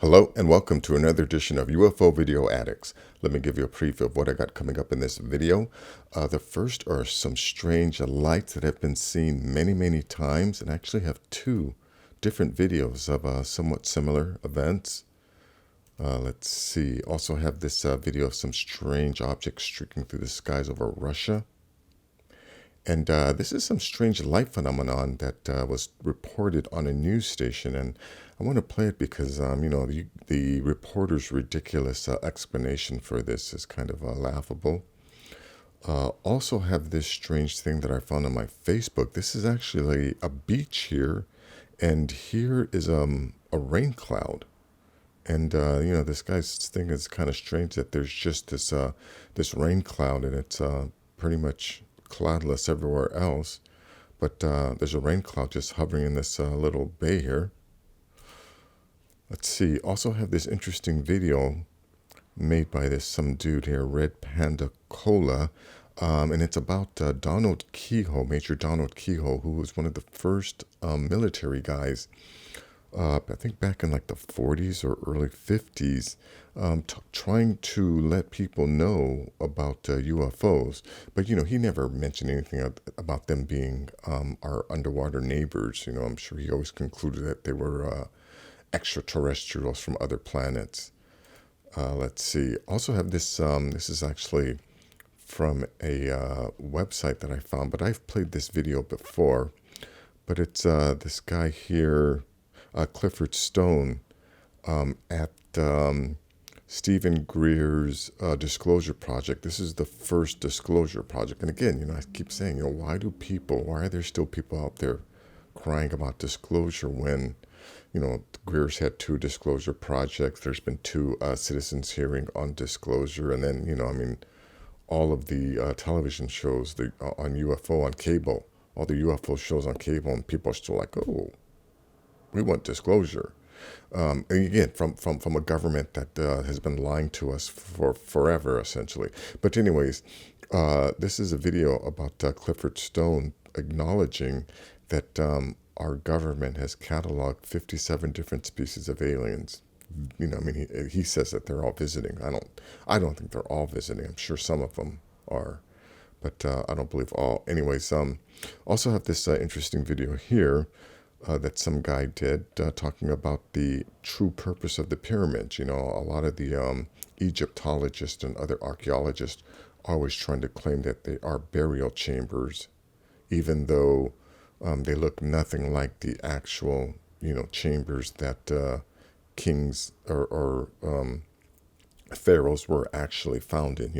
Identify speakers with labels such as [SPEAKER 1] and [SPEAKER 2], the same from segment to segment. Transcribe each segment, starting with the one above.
[SPEAKER 1] Hello and welcome to another edition of UFO Video Addicts. Let me give you a preview of what I got coming up in this video. The first are some strange lights that have been seen many times, and I actually have two different videos of somewhat similar events. Let's see. Also have this video of some strange objects streaking through the skies over Russia. And this is some strange light phenomenon that was reported on a news station, and I want to play it because, the reporter's ridiculous explanation for this is kind of laughable. Also have this strange thing that I found on my Facebook. This is actually a beach here, and here is a rain cloud. And, this guy's thing is kind of strange that there's just this rain cloud, and it's pretty much cloudless everywhere else, but there's a rain cloud just hovering in this little bay here. Let's see. Also have this interesting video made by some dude here, Red Panda Cola, and it's about Donald Keyhoe, Major Donald Keyhoe, who was one of the first military guys, I think back in like the 40s or early 50s, trying to let people know about UFOs. But, he never mentioned anything about them being our underwater neighbors. I'm sure he always concluded that they were extraterrestrials from other planets. Let's see. Also have this, this is actually from a website that I found, but I've played this video before. But it's this guy here, Clifford Stone, at Stephen Greer's Disclosure Project. This is the first disclosure project. And again, I keep saying, why are there still people out there crying about disclosure when, Greer's had two disclosure projects. There's been two citizens hearing on disclosure. And then, all of the television shows on UFO on cable, all the UFO shows on cable, and people are still like, oh, we want disclosure. And again, from a government that has been lying to us for forever, essentially. But anyways, this is a video about Clifford Stone acknowledging that our government has cataloged 57 different species of aliens. He says that they're all visiting. I don't think they're all visiting. I'm sure some of them are, but I don't believe all. Anyways, also have this interesting video here that some guy did talking about the true purpose of the pyramids. A lot of the Egyptologists and other archaeologists are always trying to claim that they are burial chambers, even though they look nothing like the actual, chambers that kings or pharaohs were actually found in,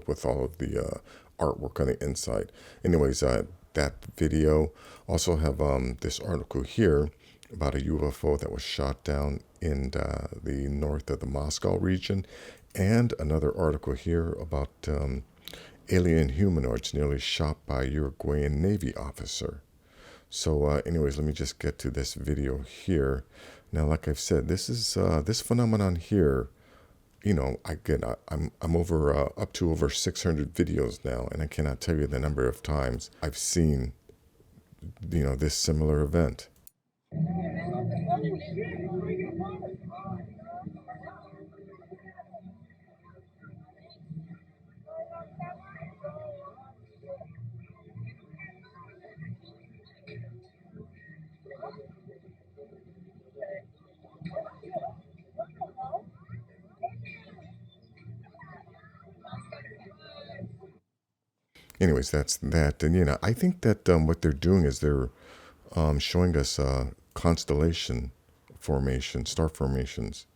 [SPEAKER 1] with all of the artwork on the inside. Anyways, that video. Also have this article here about a UFO that was shot down in the north of the Moscow region, and another article here about alien humanoids nearly shot by Uruguayan Navy officer. So anyways, let me just get to this video here. Now, like I've said, this is this phenomenon here. I'm over up to over 600 videos now, and I cannot tell you the number of times I've seen, this similar event. Anyways, that's that. And, I think that what they're doing is they're showing us constellation formation, star formations.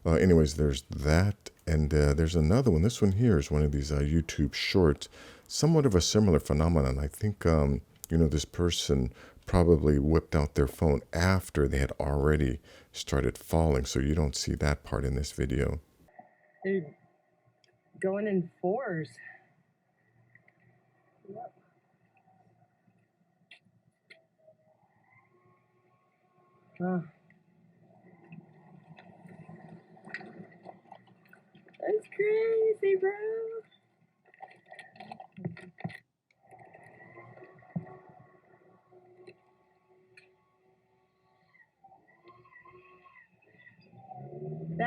[SPEAKER 1] Anyways, there's that. And there's another one. This one here is one of these YouTube shorts, somewhat of a similar phenomenon. I think, this person probably whipped out their phone after they had already started falling. So you don't see that part in this video.
[SPEAKER 2] They're going in fours. Yep. Oh. That's crazy, bro.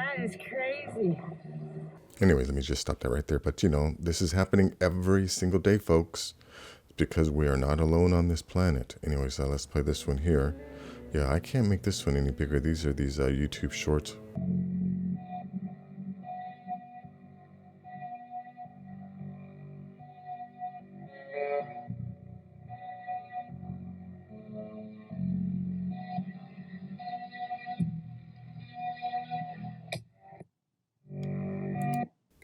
[SPEAKER 2] That is crazy.
[SPEAKER 1] Anyways, let me just stop that right there. But, this is happening every single day, folks, because we are not alone on this planet. Anyways, let's play this one here. Yeah, I can't make this one any bigger. These are these YouTube shorts.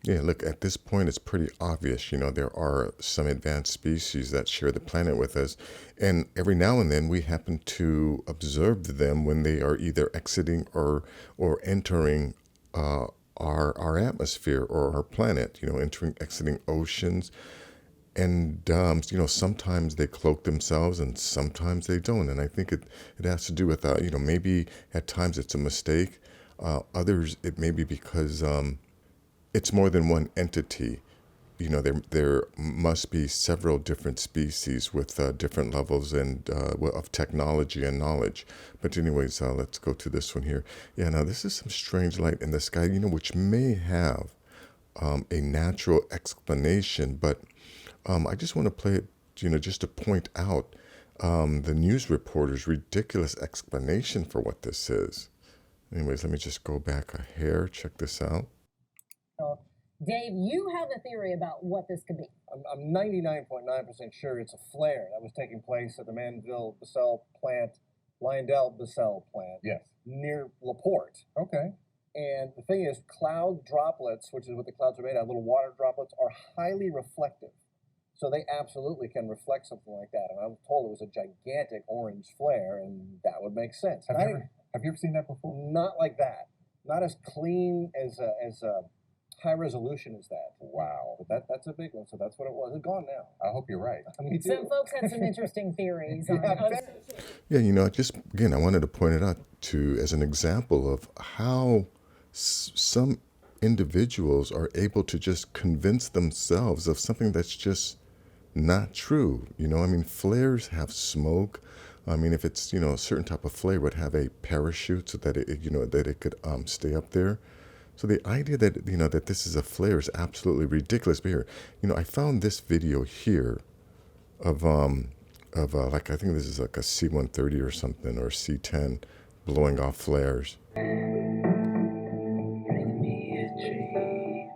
[SPEAKER 1] Yeah, look, at this point, it's pretty obvious. There are some advanced species that share the planet with us. And every now and then we happen to observe them when they are either exiting or entering our atmosphere or our planet, exiting oceans. And, sometimes they cloak themselves and sometimes they don't. And I think it has to do with, maybe at times it's a mistake. Others, it may be because it's more than one entity. There must be several different species with different levels and of technology and knowledge. But anyways, let's go to this one here. Yeah, now this is some strange light in the sky, which may have a natural explanation. But I just want to play it, just to point out the news reporter's ridiculous explanation for what this is. Anyways, let me just go back a hair. Check this out.
[SPEAKER 3] Dave, you have a theory about what this could be.
[SPEAKER 4] I'm 99.9% sure it's a flare that was taking place at the Lyondell Basel plant.
[SPEAKER 5] Yes.
[SPEAKER 4] Near LaPorte.
[SPEAKER 5] Okay.
[SPEAKER 4] And the thing is, cloud droplets, which is what the clouds are made out of, little water droplets, are highly reflective. So they absolutely can reflect something like that. And I was told it was a gigantic orange flare, and that would make sense.
[SPEAKER 5] Have you ever seen that before?
[SPEAKER 4] Not like that. Not as clean as high resolution as that.
[SPEAKER 5] Wow.
[SPEAKER 4] But that's a big one, so that's what it was. It's gone now.
[SPEAKER 5] I hope you're right.
[SPEAKER 4] Me too.
[SPEAKER 3] Some folks had some interesting theories.
[SPEAKER 1] Yeah, I wanted to point it out as an example of how some individuals are able to just convince themselves of something that's just not true. Flares have smoke. If it's, a certain type of flare would have a parachute so that it could stay up there. So the idea that, that this is a flare is absolutely ridiculous. But here, I found this video here of like, I think this is like a C-130 or something, or C-10 blowing off flares.
[SPEAKER 6] Bring me a dream,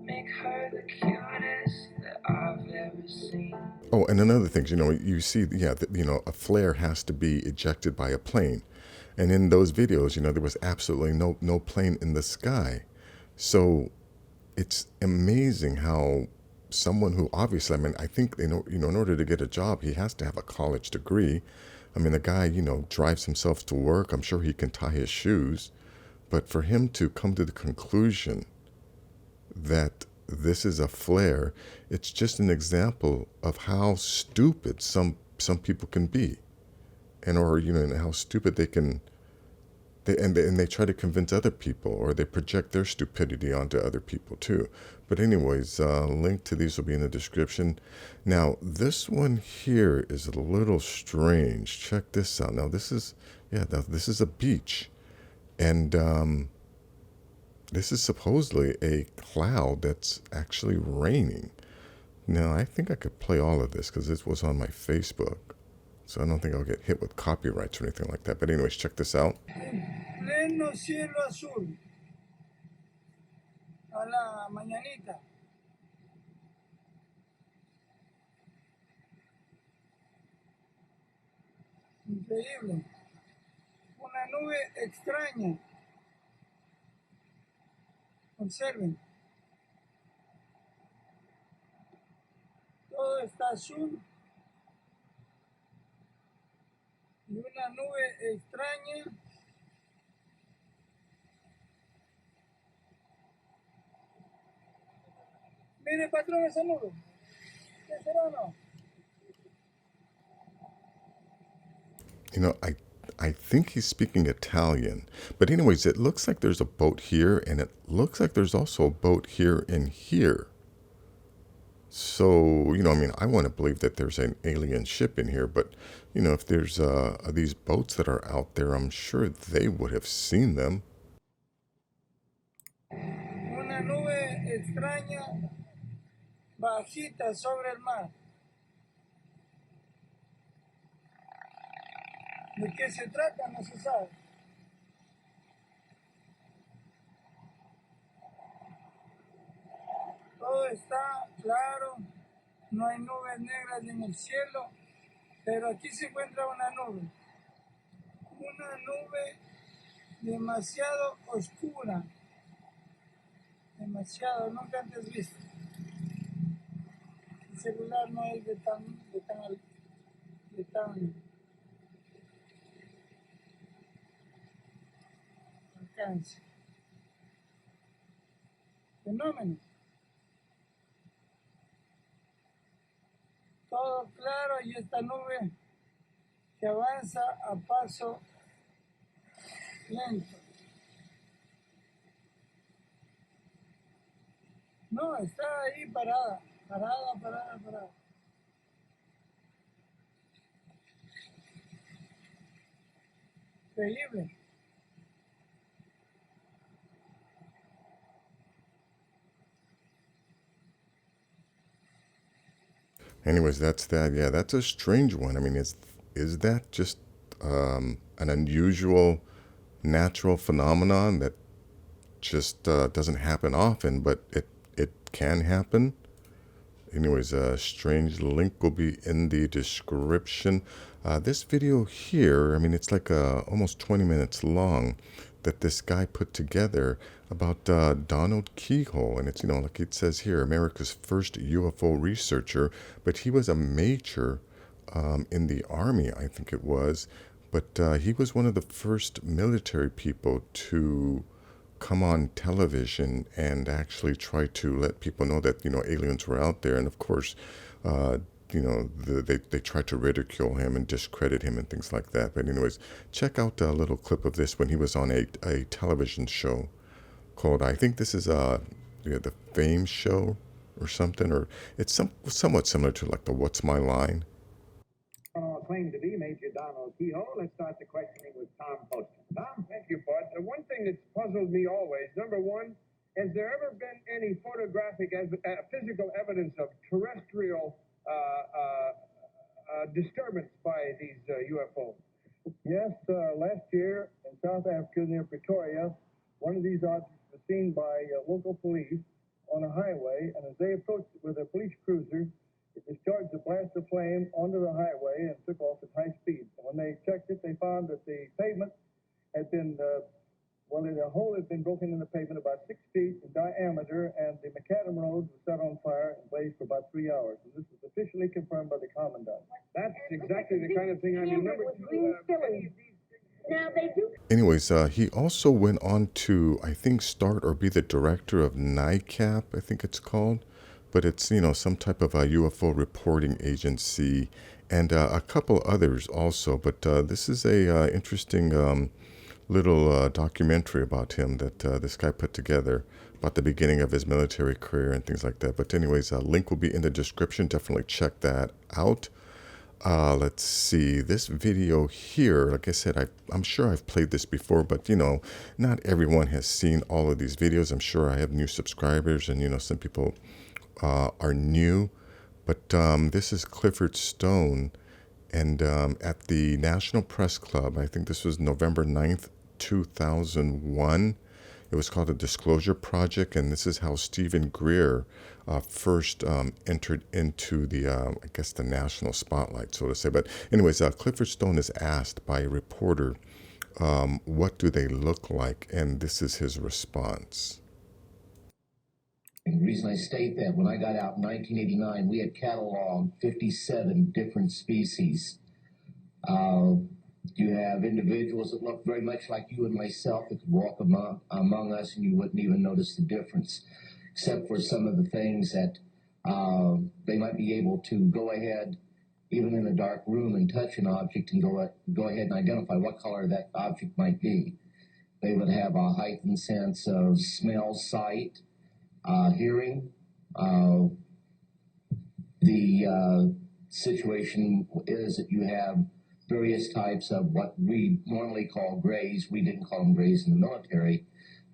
[SPEAKER 6] make her the cutest that I've ever seen.
[SPEAKER 1] Oh, and another thing, you see, a flare has to be ejected by a plane. And in those videos, there was absolutely no plane in the sky. So it's amazing how someone who obviously, I think, in order to get a job, he has to have a college degree. The guy, drives himself to work. I'm sure he can tie his shoes. But for him to come to the conclusion that this is a flare, it's just an example of how stupid some people can be. And how stupid they can, they try to convince other people, or they project their stupidity onto other people too. But anyways, link to these will be in the description. Now, this one here is a little strange. Check this out. Now, this is a beach, and this is supposedly a cloud that's actually raining. Now, I think I could play all of this because this was on my Facebook. So I don't think I'll get hit with copyrights or anything like that. But anyways, check this out.
[SPEAKER 7] Pleno cielo azul a la mañanita. Increíble. Una nube extraña. Observen. Todo está azul. Y una nube extraña. Mire, patrón, esa nube. ¿Qué será o no?
[SPEAKER 1] I think he's speaking Italian. But anyways, it looks like there's a boat here, and it looks like there's also a boat here and here. So, I want to believe that there's an alien ship in here, but, if there's these boats that are out there, I'm sure they would have seen them.
[SPEAKER 7] extraña, bajita sobre el mar. ¿De qué se trata? No se sabe. Todo está claro, no hay nubes negras en el cielo, pero aquí se encuentra una nube demasiado oscura, demasiado, nunca antes visto. El celular no es de tan alcance. Fenómeno. Todo claro y esta nube que avanza a paso lento. No, está ahí parada. Increíble.
[SPEAKER 1] Anyways, that's that. Yeah, that's a strange one. I mean, is that just an unusual natural phenomenon that just doesn't happen often, but it can happen? Anyways, a strange link will be in the description. This video here, I mean, it's like almost 20 minutes long that this guy put together about Donald Keyhoe. And it's, you know, like it says here, America's first UFO researcher, but he was a major in the Army, I think it was. But he was one of the first military people to come on television and actually try to let people know that, you know, aliens were out there. And of course, you know, they tried to ridicule him and discredit him and things like that. But anyways, check out a little clip of this when he was on a television show called, I think this is the Fame show or something, or it's somewhat similar to like the What's My Line.
[SPEAKER 8] Claimed to be Major Donald Keyhoe. Let's start the questioning with Tom Poston. Tom? Thank you, Bud. One thing that's puzzled me always, number one, has there ever been any photographic, physical evidence of terrestrial disturbance by these UFOs? Yes, last year in South Africa near Pretoria, one of these objects was seen by local police on a highway, and as they approached it with a police cruiser, it discharged a blast of flame onto the highway and took off at high speed. And when they checked it, they found that the pavement had been, a hole had been broken in the pavement about 6 feet in diameter, and the macadam road was set on fire and blazed for about 3 hours. And this was officially confirmed by the commandant. That's exactly the kind of thing I remember.
[SPEAKER 2] Now they do.
[SPEAKER 1] Anyways, he also went on to, I think, start or be the director of NICAP, I think it's called. But it's, you know, some type of a UFO reporting agency, and a couple others also. But this is a interesting little documentary about him that this guy put together about the beginning of his military career and things like that. But anyways, a link will be in the description. Definitely check that out. Let's see, this video here, like I said, I'm sure I've played this before, but, you know, not everyone has seen all of these videos. I'm sure I have new subscribers, and, you know, some people are new, but this is Clifford Stone, and at the National Press Club, I think this was November 9th, 2001. It was called a Disclosure Project, and this is how Stephen Greer first entered into the, I guess, the national spotlight, so to say. But anyways, Clifford Stone is asked by a reporter, what do they look like? And this is his response.
[SPEAKER 9] And the reason I state that, when I got out in 1989, we had cataloged 57 different species. You have individuals that look very much like you and myself that could walk among us, and you wouldn't even notice the difference, except for some of the things that they might be able to go ahead, even in a dark room, and touch an object and go ahead and identify what color that object might be. They would have a heightened sense of smell, sight, hearing. The situation is that you have various types of what we normally call grays. We didn't call them grays in the military,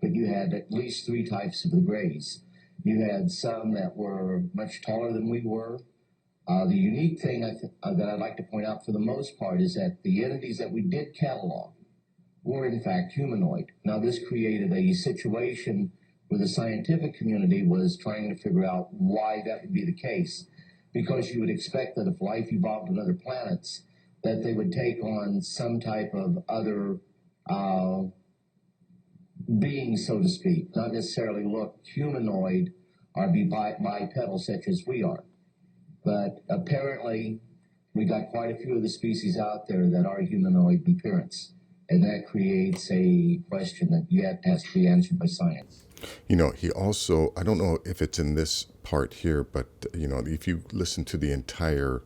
[SPEAKER 9] but you had at least 3 types of the grays. You had some that were much taller than we were. The unique thing that I'd like to point out for the most part is that the entities that we did catalog were in fact humanoid. Now this created a situation where the scientific community was trying to figure out why that would be the case. Because you would expect that if life evolved on other planets, that they would take on some type of other being, so to speak, not necessarily look humanoid or be bipedal such as we are. But apparently, we got quite a few of the species out there that are humanoid in appearance. And that creates a question that yet has to be answered by science.
[SPEAKER 1] You know, he also, I don't know if it's in this part here, but, you know, if you listen to the entire,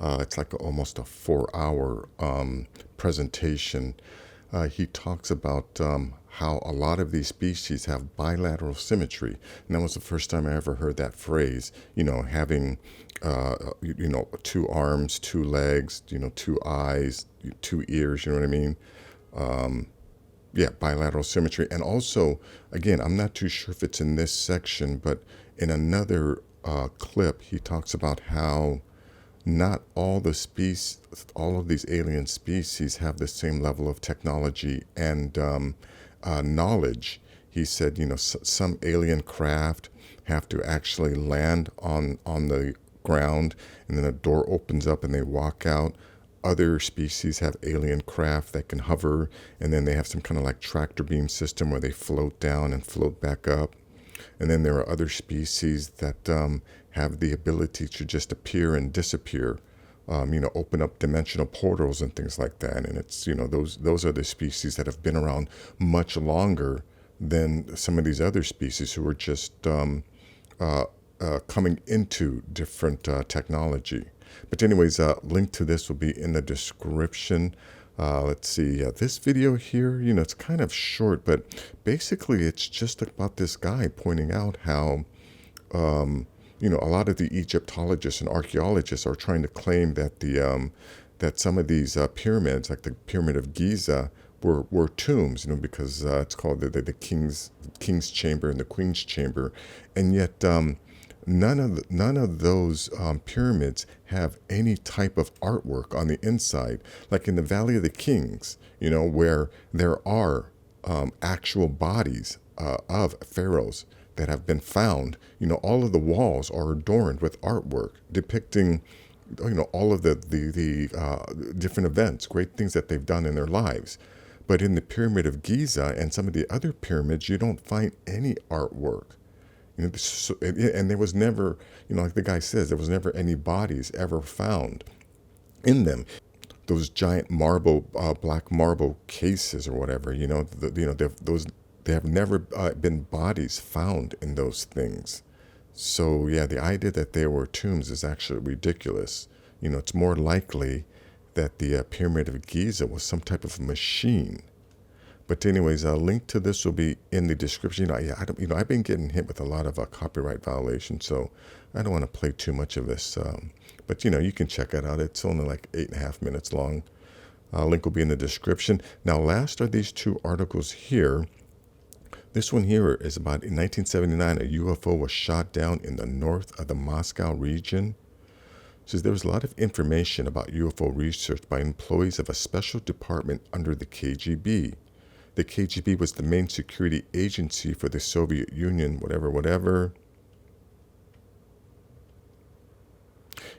[SPEAKER 1] it's like almost a 4-hour presentation, he talks about how a lot of these species have bilateral symmetry. And that was the first time I ever heard that phrase, you know, having, you know, 2 arms, 2 legs, you know, 2 eyes, 2 ears, you know what I mean? Yeah, bilateral symmetry. And also, again, I'm not too sure if it's in this section, but in another clip, he talks about how not all the species, all of these alien species have the same level of technology and knowledge. He said, you know, some alien craft have to actually land on the ground, and then a door opens up and they walk out. Other species have alien craft that can hover, and then they have some kind of like tractor beam system where they float down and float back up. And then there are other species that have the ability to just appear and disappear, you know, open up dimensional portals and things like that. And it's, you know, those are the species that have been around much longer than some of these other species who are just coming into different technology. But anyways, link to this will be in the description. Let's see, this video here, you know, it's kind of short, but basically it's just about this guy pointing out how, you know, a lot of the Egyptologists and archaeologists are trying to claim that that some of these pyramids, like the Pyramid of Giza, were tombs, you know, because it's called the king's chamber and the queen's chamber, and yet none of those pyramids have any type of artwork on the inside, like in the Valley of the Kings, you know, where there are actual bodies of pharaohs that have been found. You know, all of the walls are adorned with artwork depicting, you know, all of the different events, great things that they've done in their lives. But in the Pyramid of Giza and some of the other pyramids, you don't find any artwork. You know, and there was never, you know, like the guy says, there was never any bodies ever found in them. Those giant marble, black marble cases or whatever, you know, there have never been bodies found in those things. So yeah, the idea that they were tombs is actually ridiculous. You know, it's more likely that the Pyramid of Giza was some type of machine. But anyways, a link to this will be in the description. You know, I've been getting hit with a lot of copyright violations, so I don't want to play too much of this. But you know, you can check it out. It's only like 8.5 minutes long. Link will be in the description. Now, last are these 2 articles here. This one here is about in 1979, a UFO was shot down in the north of the Moscow region. It says there was a lot of information about UFO research by employees of a special department under the KGB. The KGB was the main security agency for the Soviet Union, whatever.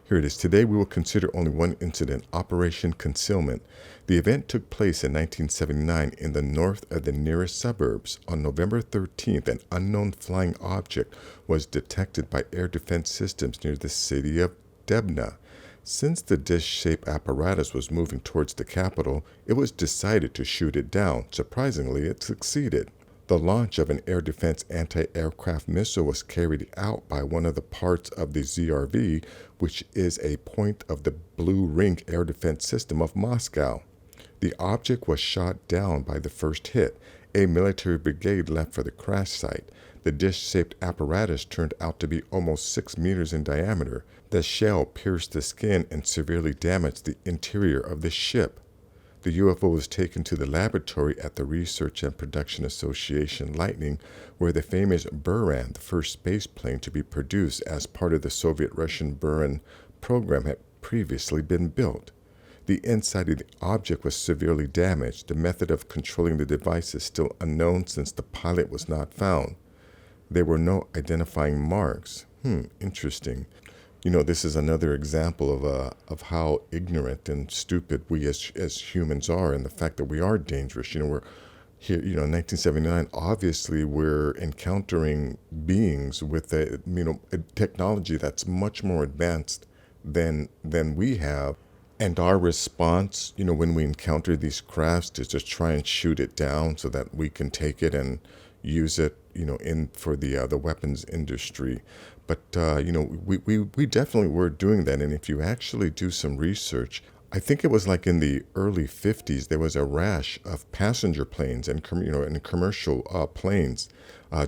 [SPEAKER 1] Here it is. Today we will consider only one incident, Operation Concealment. The event took place in 1979 in the north of the nearest suburbs. On November 13th, an unknown flying object was detected by air defense systems near the city of Debna. Since the dish-shaped apparatus was moving towards the capital, it was decided to shoot it down. Surprisingly, it succeeded. The launch of an air defense anti-aircraft missile was carried out by one of the parts of the ZRV, which is a point of the Blue Ring air defense system of Moscow. The object was shot down by the first hit. A military brigade left for the crash site. The dish-shaped apparatus turned out to be almost 6 meters in diameter. The shell pierced the skin and severely damaged the interior of the ship. The UFO was taken to the laboratory at the Research and Production Association Lightning, where the famous Buran, the first space plane to be produced as part of the Soviet-Russian Buran program, had previously been built. The inside of the object was severely damaged. The method of controlling the device is still unknown since the pilot was not found. There were no identifying marks. Interesting. This is another example of how ignorant and stupid we as humans are, and the fact that we are dangerous. We're here, in 1979, obviously we're encountering beings with a technology that's much more advanced than we have. And our response, when we encounter these crafts, is just try and shoot it down so that we can take it and use it, for the weapons industry. But we definitely were doing that. And if you actually do some research, I think it was like in the early 50s, there was a rash of passenger planes and commercial planes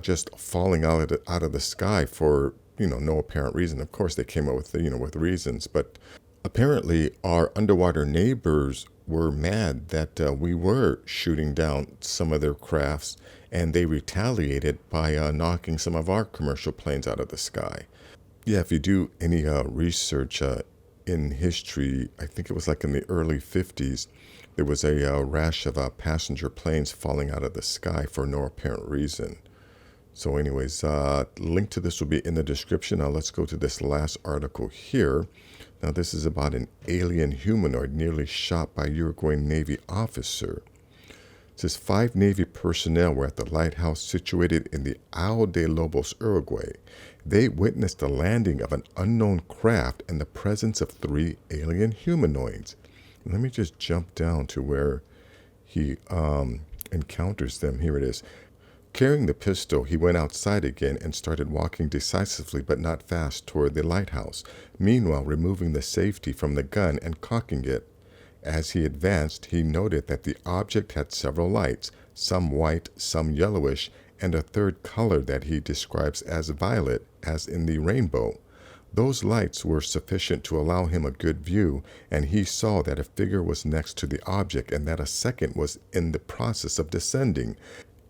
[SPEAKER 1] just falling out of the sky for no apparent reason. Of course, they came up with with reasons, but apparently, our underwater neighbors were mad that we were shooting down some of their crafts, and they retaliated by knocking some of our commercial planes out of the sky. Yeah, if you do any research in history, I think it was like in the early 50s, there was a rash of passenger planes falling out of the sky for no apparent reason. So anyways, link to this will be in the description. Now let's go to this last article here. Now this is about an alien humanoid nearly shot by Uruguayan Navy officer. It says 5 Navy personnel were at the lighthouse situated in the Isle de Lobos, Uruguay. They witnessed the landing of an unknown craft and the presence of 3 alien humanoids. Let me just jump down to where he encounters them. Here it is. Carrying the pistol, he went outside again and started walking decisively but not fast toward the lighthouse, meanwhile removing the safety from the gun and cocking it. As he advanced, he noted that the object had several lights, some white, some yellowish, and a third color that he describes as violet, as in the rainbow. Those lights were sufficient to allow him a good view, and he saw that a figure was next to the object and that a second was in the process of descending.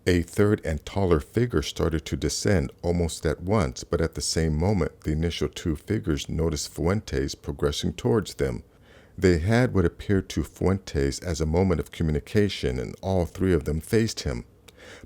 [SPEAKER 1] A third and taller figure started to descend almost at once, but at the same moment, the initial 2 figures noticed Fuentes progressing towards them. They had what appeared to Fuentes as a moment of communication, and all 3 of them faced him.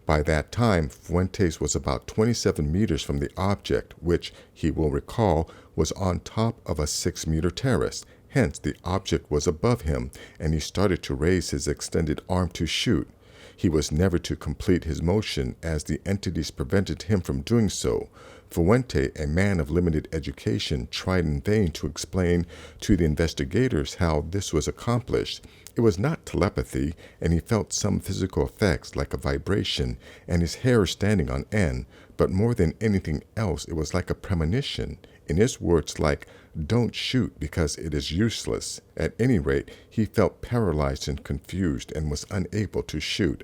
[SPEAKER 1] By that time, Fuentes was about 27 meters from the object, which, he will recall, was on top of a 6-meter terrace. Hence, the object was above him, and he started to raise his extended arm to shoot. He was never to complete his motion, as the entities prevented him from doing so. Fuente, a man of limited education, tried in vain to explain to the investigators how this was accomplished. It was not telepathy, and he felt some physical effects like a vibration and his hair standing on end, but more than anything else, it was like a premonition. In his words, like, "Don't shoot because it is useless." At any rate, he felt paralyzed and confused and was unable to shoot.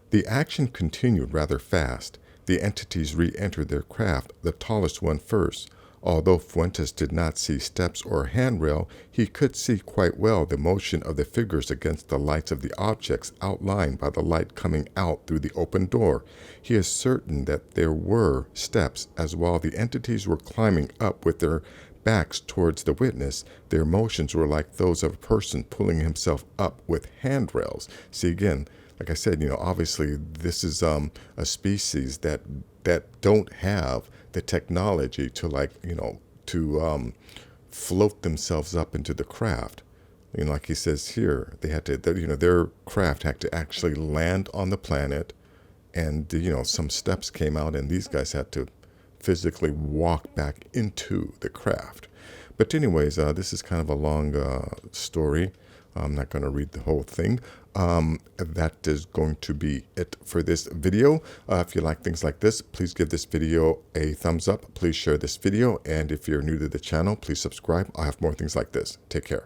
[SPEAKER 1] The action continued rather fast. The entities re-entered their craft, the tallest one first. Although Fuentes did not see steps or handrail, he could see quite well the motion of the figures against the lights of the objects outlined by the light coming out through the open door. He is certain that there were steps, as while the entities were climbing up with their backs towards the witness, their motions were like those of a person pulling himself up with handrails. See, again, like I said, obviously this is a species that don't have the technology to float themselves up into the craft. Like he says here, they had to, their craft had to actually land on the planet, and some steps came out, and these guys had to physically walk back into the craft. But anyways, this is kind of a long story. I'm not going to read the whole thing. That is going to be it for this video. If you like things like this, please give this video a thumbs up. Please share this video. And if you're new to the channel, please subscribe. I'll have more things like this. Take care.